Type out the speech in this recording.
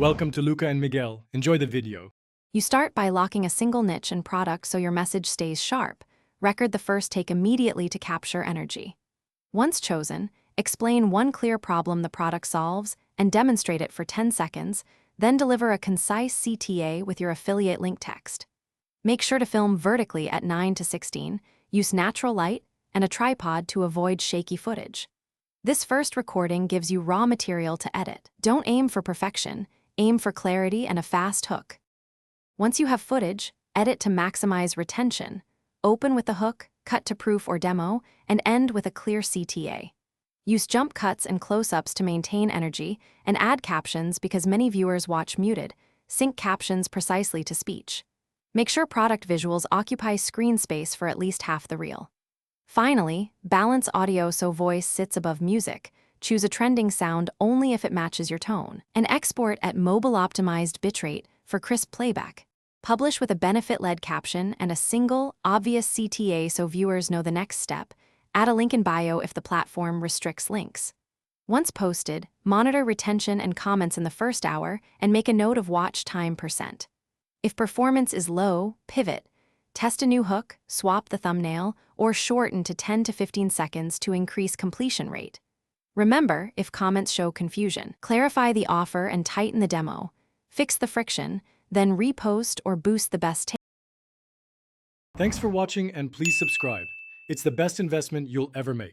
Welcome to Luca and Miguel. Enjoy the video. You start by locking a single niche and product so your message stays sharp. Record the first take immediately to capture energy. Once chosen, explain one clear problem the product solves and demonstrate it for 10 seconds, then deliver a concise CTA with your affiliate link text. Make sure to film vertically at 9:16, use natural light, and a tripod to avoid shaky footage. This first recording gives you raw material to edit. Don't aim for perfection, aim for clarity and a fast hook. Once you have footage, edit to maximize retention. Open with a hook, cut to proof or demo, and end with a clear CTA. Use jump cuts and close-ups to maintain energy, and add captions because many viewers watch muted. Sync captions precisely to speech. Make sure product visuals occupy screen space for at least half the reel. Finally, balance audio so voice sits above music. Choose a trending sound only if it matches your tone. And export at mobile-optimized bitrate for crisp playback. Publish with a benefit-led caption and a single, obvious CTA so viewers know the next step. Add a link in bio if the platform restricts links. Once posted, monitor retention and comments in the first hour and make a note of watch time %. If performance is low, pivot. Test a new hook, swap the thumbnail, or shorten to 10 to 15 seconds to increase completion rate. Remember, if comments show confusion, clarify the offer and tighten the demo. Fix the friction, then repost or boost the best take. Thanks for watching and please subscribe. It's the best investment you'll ever make.